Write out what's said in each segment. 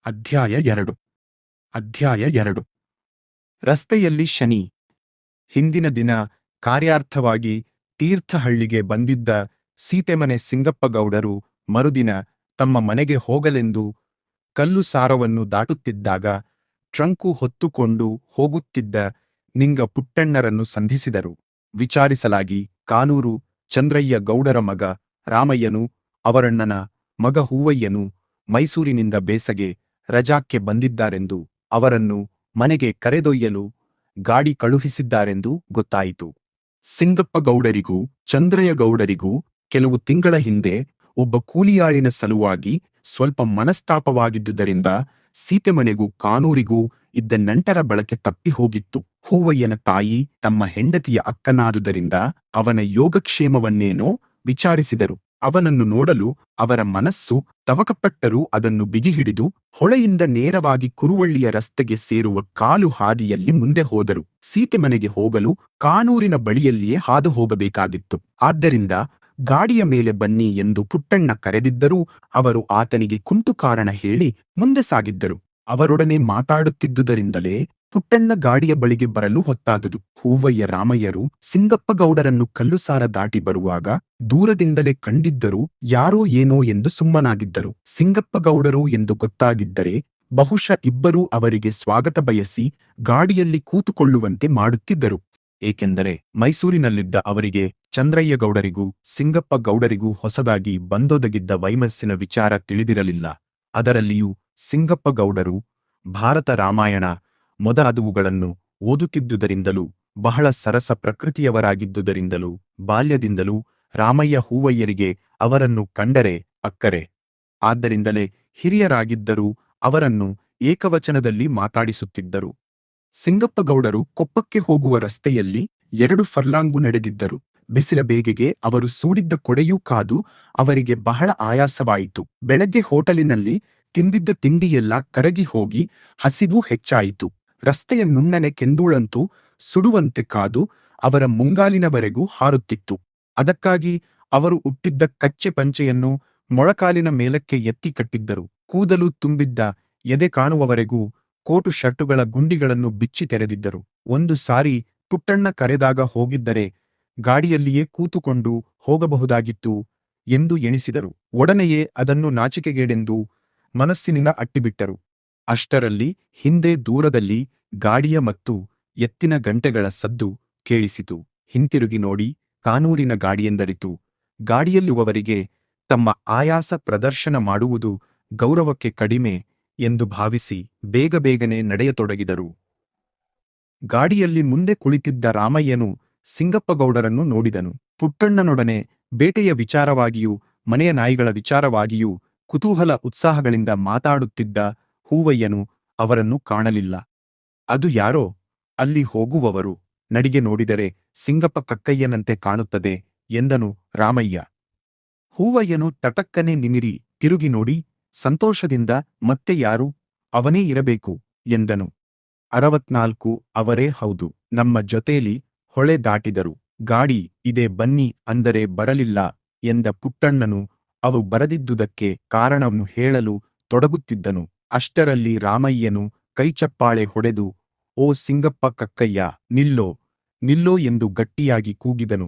ಅಧ್ಯಾಯ 2 ಅಧ್ಯಾಯ 2 ರಸ್ತೆಯಲ್ಲಿ ಶನಿ. ಹಿಂದಿನ ದಿನ ಕಾರ್ಯಾರ್ಥವಾಗಿ ತೀರ್ಥಹಳ್ಳಿಗೆ ಬಂದಿದ್ದ ಸೀತೆಮನೆ ಸಿಂಗಪ್ಪಗೌಡರು ಮರುದಿನ ತಮ್ಮ ಮನೆಗೆ ಹೋಗಲೆಂದು ಕಲ್ಲುಸಾರವನ್ನು ದಾಟುತ್ತಿದ್ದಾಗ ಟ್ರಂಕು ಹೊತ್ತುಕೊಂಡು ಹೋಗುತ್ತಿದ್ದ ನಿಂಗ ಪುಟ್ಟಣ್ಣರನ್ನು ಸಂಧಿಸಿದರು. ವಿಚಾರಿಸಲಾಗಿ ಕಾನೂರು ಚಂದ್ರಯ್ಯ ಗೌಡರ ಮಗ ರಾಮಯ್ಯನು ಅವರಣ್ಣನ ಮಗ ಹೂವಯ್ಯನು ಮೈಸೂರಿನಿಂದ ಬೇಸಗೆ ರಜಾಕ್ಕೆ ಬಂದಿದ್ದಾರೆಂದು ಅವರನ್ನು ಮನೆಗೆ ಕರೆದೊಯ್ಯಲು ಗಾಡಿ ಕಳುಹಿಸಿದ್ದಾರೆಂದು ಗೊತ್ತಾಯಿತು. ಸಿಂಗಪ್ಪಗೌಡರಿಗೂ ಚಂದ್ರಯ್ಯಗೌಡರಿಗೂ ಕೆಲವು ತಿಂಗಳ ಹಿಂದೆ ಒಬ್ಬ ಕೂಲಿಯಾಳಿನ ಸಲುವಾಗಿ ಸ್ವಲ್ಪ ಮನಸ್ತಾಪವಾಗಿದ್ದುದರಿಂದ ಸೀತೆಮನೆಗೂ ಕಾನೂರಿಗೂ ಇದ್ದ ನಂಟರ ಬಳಕೆ ತಪ್ಪಿ ಹೋಗಿತ್ತು. ಹೂವಯ್ಯನ ತಾಯಿ ತಮ್ಮ ಹೆಂಡತಿಯ ಅಕ್ಕನಾದುದರಿಂದ ಅವನ ಯೋಗಕ್ಷೇಮವನ್ನೇನೋ ವಿಚಾರಿಸಿದರು. ಅವನನ್ನು ನೋಡಲು ಅವರ ಮನಸ್ಸು ತವಕಪಟ್ಟರೂ ಅದನ್ನು ಬಿಗಿಹಿಡಿದು ಹೊಳೆಯಿಂದ ನೇರವಾಗಿ ಕುರುವಳ್ಳಿಯ ರಸ್ತೆಗೆ ಸೇರುವ ಕಾಲು ಹಾದಿಯಲ್ಲಿ ಮುಂದೆ ಹೋದರು. ಸೀತೆಮನೆಗೆ ಹೋಗಲು ಕಾನೂರಿನ ಬಳಿಯಲ್ಲಿಯೇ ಹಾದು ಹೋಗಬೇಕಾಗಿತ್ತು. ಆದ್ದರಿಂದ ಗಾಡಿಯ ಮೇಲೆ ಬನ್ನಿ ಎಂದು ಪುಟ್ಟಣ್ಣ ಕರೆದಿದ್ದರೂ ಅವರು ಆತನಿಗೆ ಕುಂಟು ಕಾರಣ ಹೇಳಿ ಮುಂದೆ ಸಾಗಿದ್ದರು. ಅವರೊಡನೆ ಮಾತಾಡುತ್ತಿದ್ದುದರಿಂದಲೇ ಪುಟ್ಟಣ್ಣ ಗಾಡಿಯ ಬಳಿಗೆ ಬರಲು ಹೊತ್ತಾದುದು. ಹೂವಯ್ಯ ರಾಮಯ್ಯರು ಸಿಂಗಪ್ಪಗೌಡರನ್ನು ಕಲ್ಲುಸಾರ ದಾಟಿ ಬರುವಾಗ ದೂರದಿಂದಲೇ ಕಂಡಿದ್ದರೂ ಯಾರೋ ಏನೋ ಎಂದು ಸುಮ್ಮನಾಗಿದ್ದರು. ಸಿಂಗಪ್ಪಗೌಡರು ಎಂದು ಗೊತ್ತಾಗಿದ್ದರೆ ಬಹುಶಃ ಇಬ್ಬರೂ ಅವರಿಗೆ ಸ್ವಾಗತ ಬಯಸಿ ಗಾಡಿಯಲ್ಲಿ ಕೂತುಕೊಳ್ಳುವಂತೆ ಮಾಡುತ್ತಿದ್ದರು. ಏಕೆಂದರೆ ಮೈಸೂರಿನಲ್ಲಿದ್ದ ಅವರಿಗೆ ಚಂದ್ರಯ್ಯಗೌಡರಿಗೂ ಸಿಂಗಪ್ಪಗೌಡರಿಗೂ ಹೊಸದಾಗಿ ಬಂದೊದಗಿದ್ದ ವೈಮಸ್ಸಿನ ವಿಚಾರ ತಿಳಿದಿರಲಿಲ್ಲ. ಅದರಲ್ಲಿಯೂ ಸಿಂಗಪ್ಪಗೌಡರು ಭಾರತ ರಾಮಾಯಣ ಮೊದಲಾದವುಗಳನ್ನು ಓದುತ್ತಿದ್ದುದರಿಂದಲೂ ಬಹಳ ಸರಸ ಪ್ರಕೃತಿಯವರಾಗಿದ್ದುದರಿಂದಲೂ ಬಾಲ್ಯದಿಂದಲೂ ರಾಮಯ್ಯ ಹೂವಯ್ಯರಿಗೆ ಅವರನ್ನು ಕಂಡರೆ ಅಕ್ಕರೆ. ಆದ್ದರಿಂದಲೇ ಹಿರಿಯರಾಗಿದ್ದರೂ ಅವರನ್ನು ಏಕವಚನದಲ್ಲಿ ಮಾತಾಡಿಸುತ್ತಿದ್ದರು. ಸಿಂಗಪ್ಪಗೌಡರು ಕೊಪ್ಪಕ್ಕೆ ಹೋಗುವ ರಸ್ತೆಯಲ್ಲಿ 2 ಫರ್ಲಾಂಗು ನಡೆದಿದ್ದರು. ಬಿಸಿಲ ಬೇಗೆಗೆ ಅವರು ಸೂಡಿದ್ದ ಕೊಡೆಯೂ ಕಾದು ಅವರಿಗೆ ಬಹಳ ಆಯಾಸವಾಯಿತು. ಬೆಳಗ್ಗೆ ಹೋಟಲಿನಲ್ಲಿ ತಿಂದಿದ್ದ ತಿಂಡಿಯೆಲ್ಲ ಕರಗಿ ಹೋಗಿ ಹಸಿವು ಹೆಚ್ಚಾಯಿತು. ರಸ್ತೆಯ ನುಣ್ಣನೆ ಕೆಂದೂಳಂತೂ ಸುಡುವಂತೆ ಕಾದು ಅವರ ಮುಂಗಾಲಿನವರೆಗೂ ಹಾರುತ್ತಿತ್ತು. ಅದಕ್ಕಾಗಿ ಅವರು ಉಟ್ಟಿದ್ದ ಕಚ್ಚೆ ಪಂಚೆಯನ್ನು ಮೊಳಕಾಲಿನ ಮೇಲಕ್ಕೆ ಎತ್ತಿ ಕಟ್ಟಿದ್ದರು. ಕೂದಲು ತುಂಬಿದ್ದ ಎದೆ ಕಾಣುವವರೆಗೂ ಕೋಟು ಶರ್ಟುಗಳ ಗುಂಡಿಗಳನ್ನು ಬಿಚ್ಚಿ ತೆರೆದಿದ್ದರು. ಒಂದು ಸಾರಿ ಪುಟ್ಟಣ್ಣ ಕರೆದಾಗ ಹೋಗಿದ್ದರೆ ಗಾಡಿಯಲ್ಲಿಯೇ ಕೂತುಕೊಂಡು ಹೋಗಬಹುದಾಗಿತ್ತು ಎಂದು ಎಣಿಸಿದರು. ಒಡನೆಯೇ ಅದನ್ನು ನಾಚಿಕೆಗೇಡೆಂದು ಮನಸ್ಸಿನಿಂದ ಅಟ್ಟಿಬಿಟ್ಟರು. ಅಷ್ಟರಲ್ಲಿ ಹಿಂದೆ ದೂರದಲ್ಲಿ ಗಾಡಿಯ ಮತ್ತು ಎತ್ತಿನ ಗಂಟೆಗಳ ಸದ್ದು ಕೇಳಿಸಿತು. ಹಿಂತಿರುಗಿ ನೋಡಿ ಕಾನೂರಿನ ಗಾಡಿಯೆಂದರಿತು. ಗಾಡಿಯಲ್ಲಿರುವವರಿಗೆ ತಮ್ಮ ಆಯಾಸ ಪ್ರದರ್ಶನ ಮಾಡುವುದು ಗೌರವಕ್ಕೆ ಕಡಿಮೆ ಎಂದು ಭಾವಿಸಿ ಬೇಗ ಬೇಗನೆ ನಡೆಯತೊಡಗಿದರು. ಗಾಡಿಯಲ್ಲಿ ಮುಂದೆ ಕುಳಿತಿದ್ದ ರಾಮಯ್ಯನು ಸಿಂಗಪ್ಪಗೌಡರನ್ನು ನೋಡಿದನು. ಪುಟ್ಟಣ್ಣನೊಡನೆ ಬೇಟೆಯ ವಿಚಾರವಾಗಿಯೂ ಮನೆಯ ನಾಯಿಗಳ ವಿಚಾರವಾಗಿಯೂ ಕುತೂಹಲ ಉತ್ಸಾಹಗಳಿಂದ ಮಾತಾಡುತ್ತಿದ್ದ ಹೂವಯ್ಯನು ಅವರನ್ನು ಕಾಣಲಿಲ್ಲ. ಅದು ಯಾರೋ ಅಲ್ಲಿ ಹೋಗುವವರು, ನಡಿಗೆ ನೋಡಿದರೆ ಸಿಂಗಪ್ಪ ಕಕ್ಕಯ್ಯನಂತೆ ಕಾಣುತ್ತದೆ ಎಂದನು ರಾಮಯ್ಯ. ಹೂವಯ್ಯನು ತಟಕ್ಕನೆ ನಿಮಿರಿ ತಿರುಗಿ ನೋಡಿ ಸಂತೋಷದಿಂದ ಮತ್ತೆ ಯಾರು, ಅವನೇ ಇರಬೇಕು ಎಂದನು. 64 ಅವರೇ ಹೌದು, ನಮ್ಮ ಜೊತೇಲಿ ಹೊಳೆ ದಾಟಿದರು. ಗಾಡಿ ಇದೆ ಬನ್ನಿ ಅಂದರೆ ಬರಲಿಲ್ಲ ಎಂದ ಪುಟ್ಟಣ್ಣನು ಅವು ಬರದಿದ್ದುದಕ್ಕೆ ಕಾರಣವನ್ನು ಹೇಳಲು ತೊಡಗುತ್ತಿದ್ದನು. ಅಷ್ಟರಲ್ಲಿ ರಾಮಯ್ಯನು ಕೈಚಪ್ಪಾಳೆ ಹೊಡೆದು ಓ ಸಿಂಗಪ್ಪ ಕಕ್ಕಯ್ಯ, ನಿಲ್ಲೋ ನಿಲ್ಲೋ ಎಂದು ಗಟ್ಟಿಯಾಗಿ ಕೂಗಿದನು.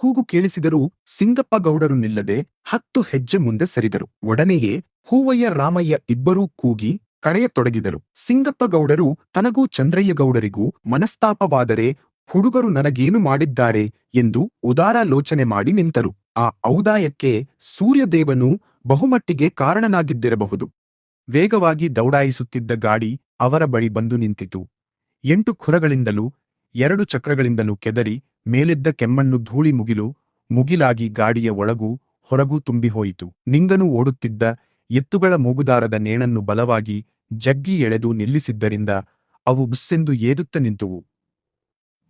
ಕೂಗು ಕೇಳಿಸಿದರೂ ಸಿಂಗಪ್ಪಗೌಡರು ನಿಲ್ಲದೆ 10 ಹೆಜ್ಜೆ ಮುಂದೆ ಸರಿದರು. ಒಡನೆಯೇ ಹೂವಯ್ಯ ರಾಮಯ್ಯ ಇಬ್ಬರೂ ಕೂಗಿ ಕರೆಯತೊಡಗಿದರು. ಸಿಂಗಪ್ಪಗೌಡರು ತನಗೂ ಚಂದ್ರಯ್ಯಗೌಡರಿಗೂ ಮನಸ್ತಾಪವಾದರೆ ಹುಡುಗರು ನನಗೇನು ಮಾಡಿದ್ದಾರೆ ಎಂದು ಉದಾರಾಲೋಚನೆ ಮಾಡಿ ನಿಂತರು. ಆ ಔದಾಯಕ್ಕೆ ಸೂರ್ಯದೇವನು ಬಹುಮಟ್ಟಿಗೆ ಕಾರಣನಾಗಿದ್ದಿರಬಹುದು. ವೇಗವಾಗಿ ದೌಡಾಯಿಸುತ್ತಿದ್ದ ಗಾಡಿ ಅವರ ಬಳಿ ಬಂದು ನಿಂತಿತು. 8 ಖುರಗಳಿಂದಲೂ 2 ಚಕ್ರಗಳಿಂದಲೂ ಕೆದರಿ ಮೇಲೆದ್ದ ಕೆಮ್ಮಣ್ಣು ಧೂಳಿ ಮುಗಿಲಾಗಿ ಗಾಡಿಯ ಒಳಗೂ ಹೊರಗೂ ತುಂಬಿಹೋಯಿತು. ನಿಂಗನು ಓಡುತ್ತಿದ್ದ ಎತ್ತುಗಳ ಮೂಗುದಾರದ ನೇಣನ್ನು ಬಲವಾಗಿ ಜಗ್ಗಿ ಎಳೆದು ನಿಲ್ಲಿಸಿದ್ದರಿಂದ ಅವು ಬುಸ್ಸೆಂದು ಏದುತ್ತ ನಿಂತುವು.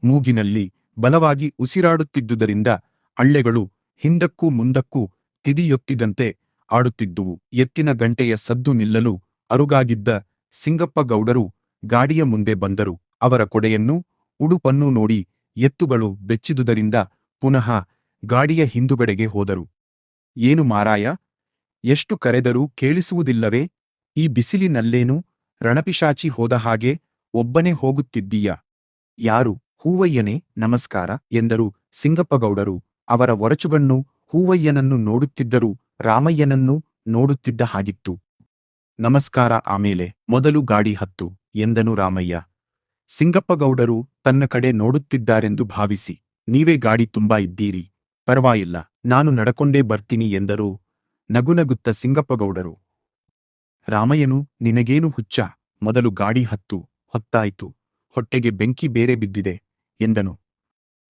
ಮೂಗಿನಲ್ಲಿ ಬಲವಾಗಿ ಉಸಿರಾಡುತ್ತಿದ್ದುದರಿಂದ ಅಳ್ಳೆಗಳು ಹಿಂದಕ್ಕೂ ಮುಂದಕ್ಕೂ ತಿದಿಯೊತ್ತಿದಂತೆ ಆಡುತ್ತಿದ್ದುವು. ಎತ್ತಿನ ಗಂಟೆಯ ಸದ್ದು ನಿಲ್ಲಲು ಅರುಗಾಗಿದ್ದ ಸಿಂಗಪ್ಪಗೌಡರು ಗಾಡಿಯ ಮುಂದೆ ಬಂದರು. ಅವರ ಕೊಡೆಯನ್ನೂ ಉಡುಪನ್ನೂ ನೋಡಿ ಎತ್ತುಗಳು ಬೆಚ್ಚಿದುದರಿಂದ ಪುನಃ ಗಾಡಿಯ ಹಿಂದುಗಡೆಗೆ ಹೋದರು. ಏನು ಮಾರಾಯ, ಎಷ್ಟು ಕರೆದರೂ ಕೇಳಿಸುವುದಿಲ್ಲವೇ ಈ ಬಿಸಿಲಿನಲ್ಲೇನು ರಣಪಿಶಾಚಿ ಹೋದ ಹಾಗೆ ಒಬ್ಬನೇ ಹೋಗುತ್ತಿದ್ದೀಯಾ? ಯಾರು? ಹೂವಯ್ಯನೇ, ನಮಸ್ಕಾರ ಎಂದರು ಸಿಂಗಪ್ಪಗೌಡರು. ಅವರ ಒರಚುಗಣ್ಣು ಹೂವಯ್ಯನನ್ನು ನೋಡುತ್ತಿದ್ದರೂ ರಾಮಯ್ಯನನ್ನೂ ನೋಡುತ್ತಿದ್ದ ಹಾಗಿತ್ತು. ನಮಸ್ಕಾರ, ಆಮೇಲೆ ಮೊದಲು ಗಾಡಿ ಹತ್ತು ಎಂದನು ರಾಮಯ್ಯ. ಸಿಂಗಪ್ಪಗೌಡರು ತನ್ನ ಕಡೆ ನೋಡುತ್ತಿದ್ದಾರೆಂದು ಭಾವಿಸಿ, ನೀವೇ ಗಾಡಿ ತುಂಬಾ ಇದ್ದೀರಿ, ಪರವಾಗಿಲ್ಲ, ನಾನು ನಡಕೊಂಡೇ ಬರ್ತೀನಿ ಎಂದರು ನಗುನಗುತ್ತ ಸಿಂಗಪ್ಪಗೌಡರು. ರಾಮಯ್ಯನು, ನಿನಗೇನು ಹುಚ್ಚ, ಮೊದಲು ಗಾಡಿ ಹತ್ತು, ಹೊತ್ತಾಯ್ತು, ಹೊಟ್ಟೆಗೆ ಬೆಂಕಿ ಬೇರೆ ಬಿದ್ದಿದೆ ಎಂದನು.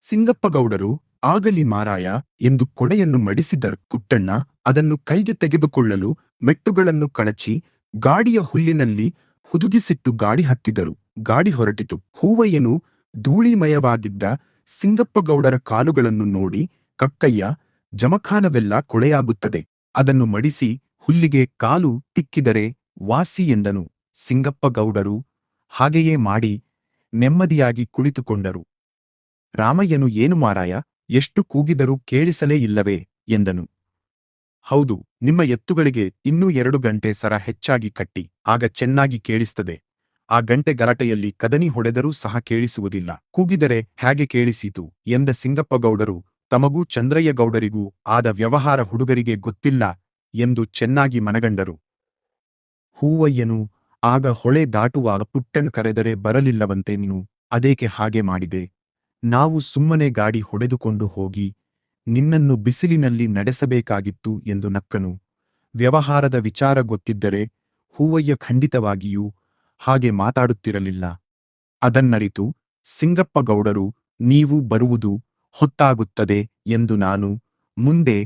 ಸಿಂಗಪ್ಪಗೌಡರು, ಆಗಲಿ ಮಾರಾಯ ಎಂದು ಕೊಡೆಯನ್ನು ಮಡಿಸಿದರು. ಕುಟ್ಟಣ್ಣ ಅದನ್ನು ಕೈಗೆ ತೆಗೆದುಕೊಳ್ಳಲು ಮೆಟ್ಟುಗಳನ್ನು ಕಳಚಿ ಗಾಡಿಯ ಹುಲ್ಲಿನಲ್ಲಿ ಹುದುಗಿಸಿಟ್ಟು ಗಾಡಿ ಹತ್ತಿದರು. ಗಾಡಿ ಹೊರಟಿತು. ಹೂವಯ್ಯನು ಧೂಳಿಮಯವಾಗಿದ್ದ ಸಿಂಗಪ್ಪಗೌಡರ ಕಾಲುಗಳನ್ನು ನೋಡಿ, ಕಕ್ಕಯ್ಯ, ಜಮಖಾನವೆಲ್ಲ ಕೊಳೆಯಾಗುತ್ತದೆ, ಅದನ್ನು ಮಡಿಸಿ ಹುಲ್ಲಿಗೆ ಕಾಲು ತಿಕ್ಕಿದರೆ ವಾಸಿ ಎಂದನು. ಸಿಂಗಪ್ಪಗೌಡರು ಹಾಗೆಯೇ ಮಾಡಿ ನೆಮ್ಮದಿಯಾಗಿ ಕುಳಿತುಕೊಂಡರು. ರಾಮಯ್ಯನು, ಏನು ಮಾರಾಯ, ಎಷ್ಟು ಕೂಗಿದರೂ ಕೇಳಿಸಲೇ ಇಲ್ಲವೇ ಎಂದನು. ಹೌದು, ನಿಮ್ಮ ಎತ್ತುಗಳಿಗೆ ಇನ್ನೂ 2 ಗಂಟೆ ಸರ ಹೆಚ್ಚಾಗಿ ಕಟ್ಟಿ, ಆಗ ಚೆನ್ನಾಗಿ ಕೇಳಿಸ್ತದೆ. ಆ ಗಂಟೆ ಗಲಾಟೆಯಲ್ಲಿ ಕದನಿ ಹೊಡೆದರೂ ಸಹ ಕೇಳಿಸುವುದಿಲ್ಲ. ಕೂಗಿದರೆ ಹೇಗೆ ಕೇಳಿಸೀತು ಎಂದ ಸಿಂಗಪ್ಪಗೌಡರು ತಮಗೂ ಚಂದ್ರಯ್ಯಗೌಡರಿಗೂ ಆದ ವ್ಯವಹಾರ ಹುಡುಗರಿಗೆ ಗೊತ್ತಿಲ್ಲ ಎಂದು ಚೆನ್ನಾಗಿ ಮನಗಂಡರು. ಹೂವಯ್ಯನು, ಆಗ ಹೊಳೆ ದಾಟುವಾಗ ಪುಟ್ಟಣ್ಣ ಕರೆದರೆ ಬರಲಿಲ್ಲವಂತೆ ನೀನು, ಅದೇಕೆ ಹಾಗೆ ಮಾಡಿದೆ? ನಾವು ಸುಮ್ಮನೆ ಗಾಡಿ ಹೊಡೆದುಕೊಂಡು ಹೋಗಿ ನಿನ್ನನ್ನು ಬಿಸಿಲಿನಲ್ಲಿ ನಡೆಸಬೇಕಾಗಿತ್ತು ಎಂದು ನಕ್ಕನು. ವ್ಯವಹಾರದ ವಿಚಾರ ಗೊತ್ತಿದ್ದರೆ ಹೂವಯ್ಯ ಖಂಡಿತವಾಗಿಯೂ ಹಾಗೆ ಮಾತಾಡುತ್ತಿರಲಿಲ್ಲ. ಅದನ್ನರಿತು ಸಿಂಗಪ್ಪಗೌಡರು, ನೀವು ಬರುವುದು ಹೊತ್ತಾಗುತ್ತದೆ ಎಂದು ನಾನು ಮುಂದೆ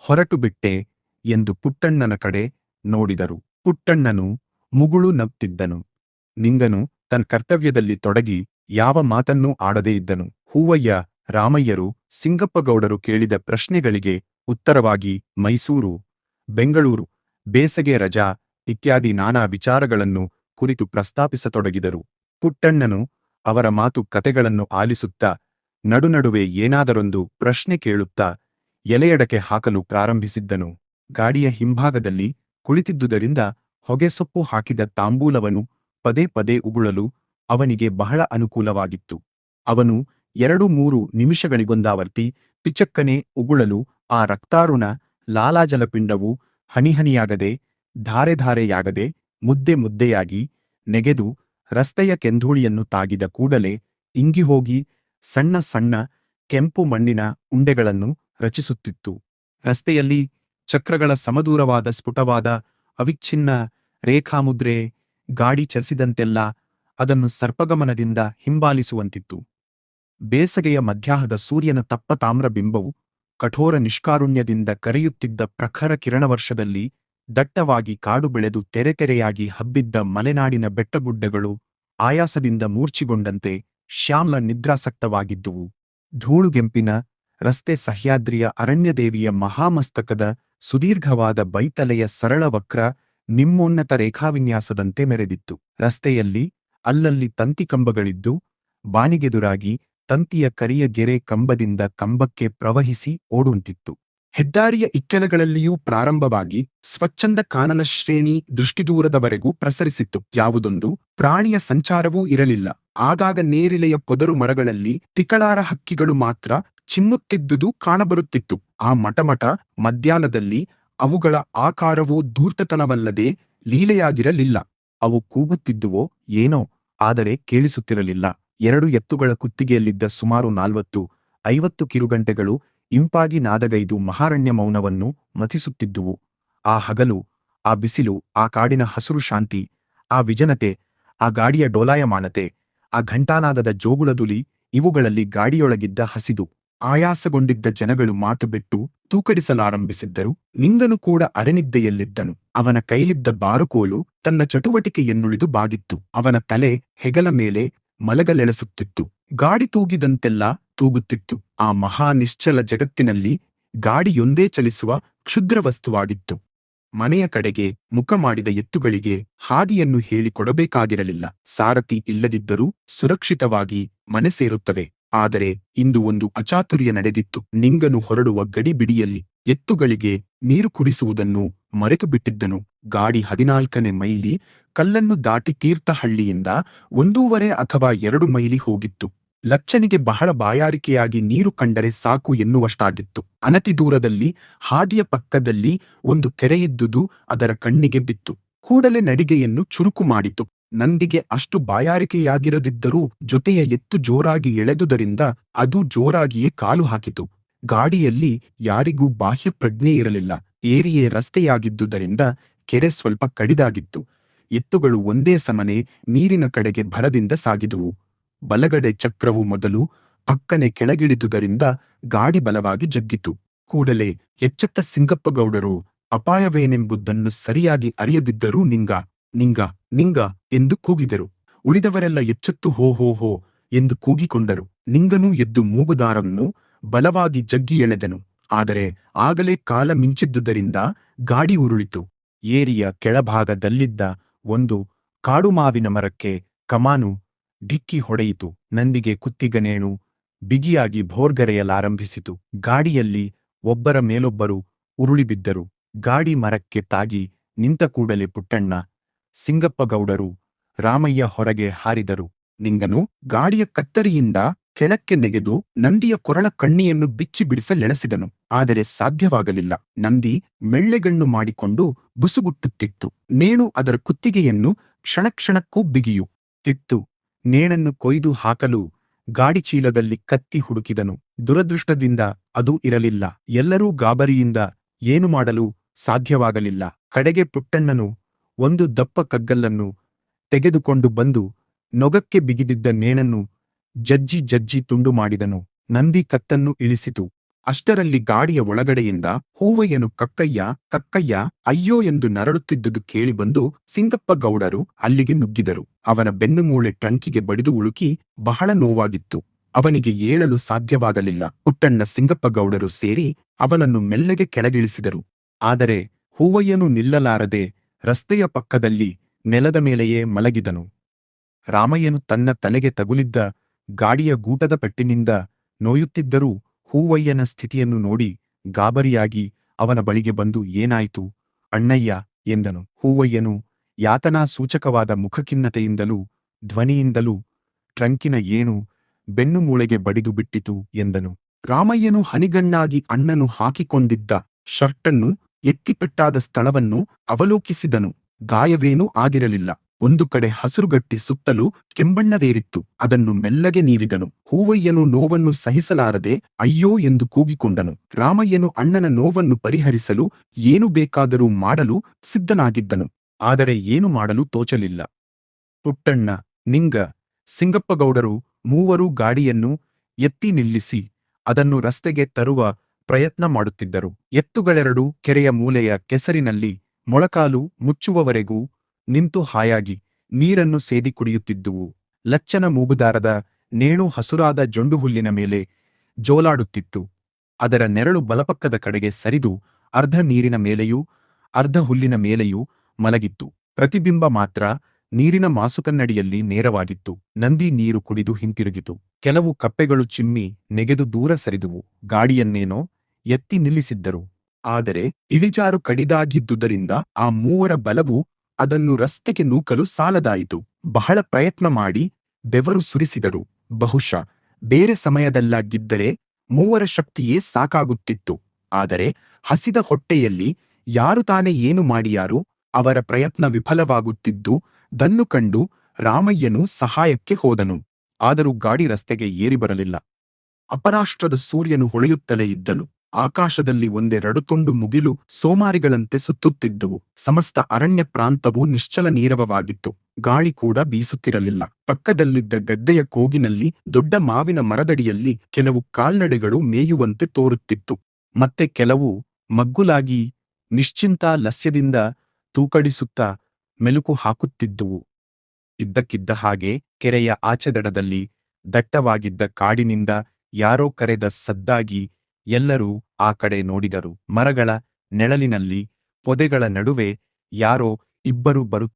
ಹೊರಟುಬಿಟ್ಟೆ ಎಂದು ಪುಟ್ಟಣ್ಣನ ಕಡೆ ನೋಡಿದರು. ಪುಟ್ಟಣ್ಣನು ಮುಗುಳು ನಗ್ತಿದ್ದನು. ನಿಂಗನು ತನ್ನ ಕರ್ತವ್ಯದಲ್ಲಿ ತೊಡಗಿ ಯಾವ ಮಾತನ್ನೂ ಆಡದೇ ಇದ್ದನು. ಹೂವಯ್ಯ, ರಾಮಯ್ಯರು ಸಿಂಗಪ್ಪಗೌಡರು ಕೇಳಿದ ಪ್ರಶ್ನೆಗಳಿಗೆ ಉತ್ತರವಾಗಿ ಮೈಸೂರು, ಬೆಂಗಳೂರು, ಬೇಸಗೆ ರಜಾ ಇತ್ಯಾದಿ ನಾನಾ ವಿಚಾರಗಳನ್ನು ಕುರಿತು ಪ್ರಸ್ತಾಪಿಸತೊಡಗಿದರು. ಪುಟ್ಟಣ್ಣನು ಅವರ ಮಾತು ಕತೆಗಳನ್ನು ಆಲಿಸುತ್ತಾ ನಡುನಡುವೆ ಏನಾದರೊಂದು ಪ್ರಶ್ನೆ ಕೇಳುತ್ತಾ ಎಲೆಯಡಕೆ ಹಾಕಲು ಪ್ರಾರಂಭಿಸಿದ್ದನು. ಗಾಡಿಯ ಹಿಂಭಾಗದಲ್ಲಿ ಕುಳಿತಿದ್ದುದರಿಂದ ಹೊಗೆಸೊಪ್ಪು ಹಾಕಿದ ತಾಂಬೂಲವನ್ನು ಪದೇ ಪದೇ ಉಗುಳಲು ಅವನಿಗೆ ಬಹಳ ಅನುಕೂಲವಾಗಿತ್ತು. ಅವನು 2-3 ನಿಮಿಷಗಳಿಗೊಂದಾವರ್ತಿ ಪಿಚಕ್ಕನೆ ಉಗುಳಲು ಆ ರಕ್ತಾರುಣ ಲಾಲಾಜಲಪಿಂಡವು ಹನಿಹನಿಯಾಗದೆ, ಧಾರೆಧಾರೆಯಾಗದೆ, ಮುದ್ದೆ ಮುದ್ದೆಯಾಗಿ ನೆಗೆದು ರಸ್ತೆಯ ಕೆಂಧೂಳಿಯನ್ನು ತಾಗಿದ ಕೂಡಲೇ ಇಂಗಿಹೋಗಿ ಸಣ್ಣ ಸಣ್ಣ ಕೆಂಪು ಮಣ್ಣಿನ ಉಂಡೆಗಳನ್ನು ರಚಿಸುತ್ತಿತ್ತು. ರಸ್ತೆಯಲ್ಲಿ ಚಕ್ರಗಳ ಸಮದೂರವಾದ ಸ್ಫುಟವಾದ ಅವಿಚ್ಛಿನ್ನ ರೇಖಾಮುದ್ರೆ ಗಾಡಿ ಚಲಿಸಿದಂತೆಲ್ಲ ಅದನ್ನು ಸರ್ಪಗಮನದಿಂದ ಹಿಂಬಾಲಿಸುವಂತಿತ್ತು. ಬೇಸಗೆಯ ಮಧ್ಯಾಹ್ನದ ಸೂರ್ಯನ ತಪ್ಪ ತಾಮ್ರಬಿಂಬವು ಕಠೋರ ನಿಷ್ಕಾರುಣ್ಯದಿಂದ ಕರೆಯುತ್ತಿದ್ದ ಪ್ರಖರ ಕಿರಣವರ್ಷದಲ್ಲಿ ದಟ್ಟವಾಗಿ ಕಾಡು ಬೆಳೆದು ತೆರೆತೆರೆಯಾಗಿ ಹಬ್ಬಿದ್ದ ಮಲೆನಾಡಿನ ಬೆಟ್ಟಗುಡ್ಡಗಳು ಆಯಾಸದಿಂದ ಮೂರ್ಛಿಗೊಂಡಂತೆ ಶ್ಯಾಮ್ಲ ನಿದ್ರಾಸಕ್ತವಾಗಿದ್ದುವು. ಧೂಳುಗೆಂಪಿನ ರಸ್ತೆ ಸಹ್ಯಾದ್ರಿಯ ಅರಣ್ಯದೇವಿಯ ಮಹಾಮಸ್ತಕದ ಸುದೀರ್ಘವಾದ ಬೈತಲೆಯ ಸರಳ ವಕ್ರ ನಿಮ್ಮೋನ್ನತ ರೇಖಾವಿನ್ಯಾಸದಂತೆ ಮೆರೆದಿತ್ತು. ರಸ್ತೆಯಲ್ಲಿ ಅಲ್ಲಲ್ಲಿ ತಂತಿಕಂಬಗಳಿದ್ದು ಬಾನಿಗೆದುರಾಗಿ ತಂತಿಯ ಕರಿಯ ಗೆರೆ ಕಂಬದಿಂದ ಕಂಬಕ್ಕೆ ಪ್ರವಹಿಸಿ ಓಡುವಂತಿತ್ತು. ಹೆದ್ದಾರಿಯ ಇಕ್ಕೆಲಗಳಲ್ಲಿಯೂ ಪ್ರಾರಂಭವಾಗಿ ಸ್ವಚ್ಛಂದ ಕಾನನ ಶ್ರೇಣಿ ದೃಷ್ಟಿದೂರದವರೆಗೂ ಪ್ರಸರಿಸಿತ್ತು. ಯಾವುದೊಂದು ಪ್ರಾಣಿಯ ಸಂಚಾರವೂ ಇರಲಿಲ್ಲ. ಆಗಾಗ ನೇರಿಲೆಯ ಪೊದರು ಮರಗಳಲ್ಲಿ ತಿಕಳಾರ ಹಕ್ಕಿಗಳು ಮಾತ್ರ ಚಿಮ್ಮುತ್ತಿದ್ದುದು ಕಾಣಬರುತ್ತಿತ್ತು. ಆ ಮಟಮಟ ಮಧ್ಯಾಹ್ನದಲ್ಲಿ ಅವುಗಳ ಆಕಾರವೂ ಧೂರ್ತತನವಲ್ಲದೆ ಲೀಲೆಯಾಗಿರಲಿಲ್ಲ. ಅವು ಕೂಗುತ್ತಿದ್ದುವೋ ಏನೋ, ಆದರೆ ಕೇಳಿಸುತ್ತಿರಲಿಲ್ಲ. 2 ಎತ್ತುಗಳ ಕುತ್ತಿಗೆಯಲ್ಲಿದ್ದ ಸುಮಾರು 40-50 ಕಿರುಗಂಟೆಗಳು ಇಂಪಾಗಿ ನಾದಗೈದು ಮಹಾರಣ್ಯ ಮೌನವನ್ನು ಮಥಿಸುತ್ತಿದ್ದುವು. ಆ ಹಗಲು, ಆ ಬಿಸಿಲು, ಆ ಕಾಡಿನ ಹಸುರು ಶಾಂತಿ, ಆ ವಿಜನತೆ, ಆ ಗಾಡಿಯ ಡೋಲಾಯಮಾನತೆ, ಆ ಘಂಟಾನಾದದ ಜೋಗುಳದುಲಿ, ಇವುಗಳಲ್ಲಿ ಗಾಡಿಯೊಳಗಿದ್ದ ಹಸಿದು ಆಯಾಸಗೊಂಡಿದ್ದ ಜನಗಳು ಮಾತು ಬಿಟ್ಟು ತೂಕಡಿಸಲಾರಂಭಿಸಿದ್ದರು. ನಿಂಗನು ಕೂಡ ಅರೆನಿದ್ದೆಯಲ್ಲಿದ್ದನು. ಅವನ ಕೈಲಿದ್ದ ಬಾರುಕೋಲು ತನ್ನ ಚಟುವಟಿಕೆಯನ್ನುಳಿದು ಬಾಗಿತ್ತು. ಅವನ ತಲೆ ಹೆಗಲ ಮೇಲೆ ಮಲಗಲೆಳಸುತ್ತಿತ್ತು. ಗಾಡಿ ತೂಗಿದಂತೆಲ್ಲ ತೂಗುತ್ತಿತ್ತು. ಆ ಮಹಾ ನಿಶ್ಚಲ ಜಗತ್ತಿನಲ್ಲಿ ಗಾಡಿಯೊಂದೇ ಚಲಿಸುವ ಕ್ಷುದ್ರ ವಸ್ತುವಾಗಿತ್ತು. ಮನೆಯ ಕಡೆಗೆ ಮುಖ ಮಾಡಿದ ಎತ್ತುಗಳಿಗೆ ಹಾದಿಯನ್ನು ಹೇಳಿಕೊಡಬೇಕಾಗಿರಲಿಲ್ಲ. ಸಾರಥಿ ಇಲ್ಲದಿದ್ದರೂ ಸುರಕ್ಷಿತವಾಗಿ ಮನೆ ಸೇರುತ್ತವೆ. ಆದರೆ ಇಂದು ಒಂದು ಅಚಾತುರ್ಯ ನಡೆದಿತ್ತು. ನಿಂಗನು ಹೊರಡುವ ಗಡಿಬಿಡಿಯಲ್ಲಿ ಎತ್ತುಗಳಿಗೆ ನೀರು ಕುಡಿಸುವುದನ್ನು ಮರೆತು ಬಿಟ್ಟಿದ್ದನು. ಗಾಡಿ 14ನೇ ಮೈಲಿ ಕಲ್ಲನ್ನು ದಾಟಿ ತೀರ್ಥಹಳ್ಳಿಯಿಂದ 1.5 ಅಥವಾ 2 ಮೈಲಿ ಹೋಗಿತ್ತು. ಲಚ್ಚನಿಗೆ ಬಹಳ ಬಾಯಾರಿಕೆಯಾಗಿ ನೀರು ಕಂಡರೆ ಸಾಕು ಎನ್ನುವಷ್ಟಾಗಿತ್ತು. ಅನತಿ ದೂರದಲ್ಲಿ ಹಾದಿಯ ಪಕ್ಕದಲ್ಲಿ ಒಂದು ಕೆರೆಯಿದ್ದುದು ಅದರ ಕಣ್ಣಿಗೆ ಬಿತ್ತು. ಕೂಡಲೇ ನಡಿಗೆಯನ್ನು ಚುರುಕು ಮಾಡಿತು. ನಂದಿಗೆ ಅಷ್ಟು ಬಾಯಾರಿಕೆಯಾಗಿರದಿದ್ದರೂ ಜೊತೆಯ ಎತ್ತು ಜೋರಾಗಿ ಎಳೆದುದರಿಂದ ಅದು ಜೋರಾಗಿಯೇ ಕಾಲು ಹಾಕಿತು. ಗಾಡಿಯಲ್ಲಿ ಯಾರಿಗೂ ಬಾಹ್ಯ ಪ್ರಜ್ಞೆ ಇರಲಿಲ್ಲ. ಏರಿಯೇ ರಸ್ತೆಯಾಗಿದ್ದುದರಿಂದ ಕೆರೆ ಸ್ವಲ್ಪ ಕಡಿದಾಗಿತ್ತು. ಎತ್ತುಗಳು ಒಂದೇ ಸಮನೆ ನೀರಿನ ಕಡೆಗೆ ಭರದಿಂದ ಸಾಗಿದುವು. ಬಲಗಡೆ ಚಕ್ರವು ಮೊದಲು ಪಕ್ಕನೆ ಕೆಳಗಿಳಿದುದರಿಂದ ಗಾಡಿ ಬಲವಾಗಿ ಜಗ್ಗಿತು. ಕೂಡಲೇ ಎಚ್ಚೆತ್ತ ಸಿಂಗಪ್ಪಗೌಡರು ಅಪಾಯವೇನೆಂಬುದನ್ನು ಸರಿಯಾಗಿ ಅರಿಯದಿದ್ದರೂ ನಿಂಗ ನಿಂಗ ನಿಂಗ ಎಂದು ಕೂಗಿದರು. ಉಳಿದವರೆಲ್ಲ ಎಚ್ಚೆತ್ತು ಹೋ ಹೋ ಹೋ ಎಂದು ಕೂಗಿಕೊಂಡರು. ನಿಂಗನೂ ಎದ್ದು ಮೂಗುದಾರವನ್ನು ಬಲವಾಗಿ ಜಗ್ಗಿ ಎಳೆದನು. ಆದರೆ ಆಗಲೇ ಕಾಲ ಮಿಂಚಿದ್ದುದರಿಂದ ಗಾಡಿ ಉರುಳಿತು. ಏರಿಯ ಕೆಳಭಾಗದಲ್ಲಿದ್ದ ಒಂದು ಕಾಡುಮಾವಿನ ಮರಕ್ಕೆ ಕಮಾನು ಡಿಕ್ಕಿ ಹೊಡೆಯಿತು. ನಂದಿಗೆ ಕುತ್ತಿಗನೇಣು ಬಿಗಿಯಾಗಿ ಭೋರ್ಗರೆಯಲಾರಂಭಿಸಿತು. ಗಾಡಿಯಲ್ಲಿ ಒಬ್ಬರ ಮೇಲೊಬ್ಬರು ಉರುಳಿಬಿದ್ದರು. ಗಾಡಿ ಮರಕ್ಕೆ ತಾಗಿ ನಿಂತ ಕೂಡಲೇ ಪುಟ್ಟಣ್ಣ, ಸಿಂಗಪ್ಪಗೌಡರು, ರಾಮಯ್ಯ ಹೊರಗೆ ಹಾರಿದರು. ನಿಂಗನು ಗಾಡಿಯ ಕತ್ತರಿಯಿಂದ ಕೆಳಕ್ಕೆ ನೆಗೆದು ನಂದಿಯ ಕೊರಳ ಕಣ್ಣಿಯನ್ನು ಬಿಚ್ಚಿ ಬಿಡಿಸಲೆಣಸಿದನು. ಆದರೆ ಸಾಧ್ಯವಾಗಲಿಲ್ಲ. ನಂದಿ ಮೆಳ್ಳೆಗಣ್ಣು ಮಾಡಿಕೊಂಡು ಬುಸುಗುಟ್ಟುತ್ತಿತ್ತು. ನೇಣು ಅದರ ಕುತ್ತಿಗೆಯನ್ನು ಕ್ಷಣಕ್ಷಣಕ್ಕೂ ಬಿಗಿಯುತ್ತಿತ್ತು. ನೇಣನ್ನು ಕೊಯ್ದು ಹಾಕಲು ಗಾಡಿ ಚೀಲದಲ್ಲಿ ಕತ್ತಿ ಹುಡುಕಿದನು. ದುರದೃಷ್ಟದಿಂದ ಅದು ಇರಲಿಲ್ಲ. ಎಲ್ಲರೂ ಗಾಬರಿಯಿಂದ ಏನು ಮಾಡಲು ಸಾಧ್ಯವಾಗಲಿಲ್ಲ. ಕಡೆಗೆ ಪುಟ್ಟಣ್ಣನು ಒಂದು ದಪ್ಪ ಕಗ್ಗಲ್ಲನ್ನು ತೆಗೆದುಕೊಂಡು ಬಂದು ನೊಗಕ್ಕೆ ಬಿಗಿದಿದ್ದ ನೇಣನ್ನು ಜಜ್ಜಿ ಜಜ್ಜಿ ತುಂಡು ಮಾಡಿದನು. ನಂದಿ ಕತ್ತನ್ನು ಇಳಿಸಿತು. ಅಷ್ಟರಲ್ಲಿ ಗಾಡಿಯ ಒಳಗಡೆಯಿಂದ ಹೂವಯ್ಯನು ಕಕ್ಕಯ್ಯ ಕಕ್ಕಯ್ಯ ಅಯ್ಯೋ ಎಂದು ನರಳುತ್ತಿದ್ದುದು ಕೇಳಿಬಂದು ಸಿಂಗಪ್ಪಗೌಡರು ಅಲ್ಲಿಗೆ ನುಗ್ಗಿದರು. ಅವನ ಬೆನ್ನುಮೂಳೆ ಟ್ರಂಕಿಗೆ ಬಡಿದು ಉಳುಕಿ ಬಹಳ ನೋವಾಗಿತ್ತು. ಅವನಿಗೆ ಏಳಲು ಸಾಧ್ಯವಾಗಲಿಲ್ಲ. ಪುಟ್ಟಣ್ಣ ಸಿಂಗಪ್ಪಗೌಡರು ಸೇರಿ ಅವನನ್ನು ಮೆಲ್ಲಗೆ ಕೆಳಗಿಳಿಸಿದರು. ಆದರೆ ಹೂವಯ್ಯನು ನಿಲ್ಲಲಾರದೆ ರಸ್ತೆಯ ಪಕ್ಕದಲ್ಲಿ ನೆಲದ ಮೇಲೆಯೇ ಮಲಗಿದನು. ರಾಮಯ್ಯನು ತನ್ನ ತಲೆಗೆ ತಗುಲಿದ್ದ ಗಾಡಿಯ ಗೂಟದ ಪೆಟ್ಟಿನಿಂದ ನೋಯುತ್ತಿದ್ದರೂ ಹೂವಯ್ಯನ ಸ್ಥಿತಿಯನ್ನು ನೋಡಿ ಗಾಬರಿಯಾಗಿ ಅವನ ಬಳಿಗೆ ಬಂದು ಏನಾಯಿತು ಅಣ್ಣಯ್ಯ ಎಂದನು. ಹೂವಯ್ಯನು ಯಾತನಾ ಸೂಚಕವಾದ ಮುಖಖಿನ್ನತೆಯಿಂದಲೂ ಧ್ವನಿಯಿಂದಲೂ ಟ್ರಂಕಿನ ಏಣು ಬೆನ್ನುಮೂಳೆಗೆ ಬಡಿದು ಬಿಟ್ಟಿತು ಎಂದನು. ರಾಮಯ್ಯನು ಹನಿಗಣ್ಣಾಗಿ ಅಣ್ಣನು ಹಾಕಿಕೊಂಡಿದ್ದ ಶರ್ಟನ್ನು ಎತ್ತಿಪೆಟ್ಟಾದ ಸ್ಥಳವನ್ನು ಅವಲೋಕಿಸಿದನು. ಗಾಯವೇನೂ ಆಗಿರಲಿಲ್ಲ. ಒಂದು ಕಡೆ ಹಸುರುಗಟ್ಟಿ ಸುತ್ತಲೂ ಕೆಂಬಣ್ಣವೇರಿತ್ತು. ಅದನ್ನು ಮೆಲ್ಲಗೆ ನೀವಿದನು. ಹೂವಯ್ಯನು ನೋವನ್ನು ಸಹಿಸಲಾರದೆ ಅಯ್ಯೋ ಎಂದು ಕೂಗಿಕೊಂಡನು. ರಾಮಯ್ಯನು ಅಣ್ಣನ ನೋವನ್ನು ಪರಿಹರಿಸಲು ಏನು ಬೇಕಾದರೂ ಮಾಡಲು ಸಿದ್ಧನಾಗಿದ್ದನು. ಆದರೆ ಏನು ಮಾಡಲು ತೋಚಲಿಲ್ಲ. ಪುಟ್ಟಣ್ಣ, ನಿಂಗ, ಸಿಂಗಪ್ಪಗೌಡರು ಮೂವರೂ ಗಾಡಿಯನ್ನು ಎತ್ತಿ ನಿಲ್ಲಿಸಿ ಅದನ್ನು ರಸ್ತೆಗೆ ತರುವ ಪ್ರಯತ್ನ ಮಾಡುತ್ತಿದ್ದರು. ಎತ್ತುಗಳೆರಡೂ ಕೆರೆಯ ಮೂಲೆಯ ಕೆಸರಿನಲ್ಲಿ ಮೊಳಕಾಲು ಮುಚ್ಚುವವರೆಗೂ ನಿಂತು ಹಾಯಾಗಿ ನೀರನ್ನು ಸೇದಿ ಕುಡಿಯುತ್ತಿದ್ದುವು. ಲಚ್ಚನ ಮೂಗುದಾರದ ನೇಣು ಹಸುರಾದ ಜೊಂಡು ಹುಲ್ಲಿನ ಮೇಲೆ ಜೋಲಾಡುತ್ತಿತ್ತು. ಅದರ ನೆರಳು ಬಲಪಕ್ಕದ ಕಡೆಗೆ ಸರಿದು ಅರ್ಧ ನೀರಿನ ಮೇಲೆಯೂ ಅರ್ಧ ಹುಲ್ಲಿನ ಮೇಲೆಯೂ ಮಲಗಿತ್ತು. ಪ್ರತಿಬಿಂಬ ಮಾತ್ರ ನೀರಿನ ಮಾಸುಕನ್ನಡಿಯಲ್ಲಿ ನೇರವಾಗಿತ್ತು. ನಂದಿ ನೀರು ಕುಡಿದು ಹಿಂತಿರುಗಿತು. ಕೆಲವು ಕಪ್ಪೆಗಳು ಚಿಮ್ಮಿ ನೆಗೆದು ದೂರ ಸರಿದುವು. ಗಾಡಿಯನ್ನೇನೋ ಎತ್ತಿ ನಿಲ್ಲಿಸಿದ್ದರು. ಆದರೆ ಇಳಿಜಾರು ಕಡಿದಾಗಿದ್ದುದರಿಂದ ಆ ಮೂವರ ಬಲವು ಅದನ್ನು ರಸ್ತೆಗೆ ನೂಕಲು ಸಾಲದಾಯಿತು. ಬಹಳ ಪ್ರಯತ್ನ ಮಾಡಿ ಬೆವರು ಸುರಿಸಿದರು. ಬಹುಶಃ ಬೇರೆ ಸಮಯದಲ್ಲಾಗಿದ್ದರೆ ಮೂವರ ಶಕ್ತಿಯೇ ಸಾಕಾಗುತ್ತಿತ್ತು. ಆದರೆ ಹಸಿದ ಹೊಟ್ಟೆಯಲ್ಲಿ ಯಾರು ತಾನೇ ಏನು ಮಾಡಿಯಾರು ಅವರ ಪ್ರಯತ್ನ ವಿಫಲವಾಗುತ್ತಿದ್ದು ದನ್ನು ಕಂಡು ರಾಮಯ್ಯನು ಸಹಾಯಕ್ಕೆ ಹೋದನು. ಆದರೂ ಗಾಡಿ ರಸ್ತೆಗೆ ಏರಿ ಬರಲಿಲ್ಲ. ಅಪರಾಷ್ಟ್ರದ ಸೂರ್ಯನು ಹೊಳೆಯುತ್ತಲೇ ಇದ್ದನು. ಆಕಾಶದಲ್ಲಿ ಒಂದೆರಡು ತುಂಡು ಮುಗಿಲು ಸೋಮಾರಿಗಳಂತೆ ಸುತ್ತುತ್ತಿದ್ದವು. ಸಮಸ್ತ ಅರಣ್ಯ ಪ್ರಾಂತವು ನಿಶ್ಚಲ ನೀರವವಾಗಿತ್ತು. ಗಾಳಿ ಕೂಡ ಬೀಸುತ್ತಿರಲಿಲ್ಲ. ಪಕ್ಕದಲ್ಲಿದ್ದ ಗದ್ದೆಯ ಕೋಗಿನಲ್ಲಿ ದೊಡ್ಡ ಮಾವಿನ ಮರದಡಿಯಲ್ಲಿ ಕೆಲವು ಕಾಲ್ನಡೆಗಳು ಮೇಯುವಂತೆ ತೋರುತ್ತಿತ್ತು. ಮತ್ತೆ ಕೆಲವು ಮಗ್ಗುಲಾಗಿ ನಿಶ್ಚಿಂತ ಲಸ್ಯದಿಂದ ತೂಕಡಿಸುತ್ತಾ ಮೆಲುಕು ಹಾಕುತ್ತಿದ್ದುವು. ಇದ್ದಕ್ಕಿದ್ದ ಹಾಗೆ ಕೆರೆಯ ಆಚೆದಡದಲ್ಲಿ ದಟ್ಟವಾಗಿದ್ದ ಕಾಡಿನಿಂದ ಯಾರೋ ಕರೆದ ಸದ್ದಾಗಿ ಎಲ್ಲರೂ ಆ ಕಡೆ ನೋಡಿದರು. ಮರಗಳ ನೆಳಲಿನಲ್ಲಿ ಪೊದೆಗಳ ನಡುವೆ ಯಾರೋ ಇಬ್ಬರು ಬರುತ್ತಿದ್ದರು.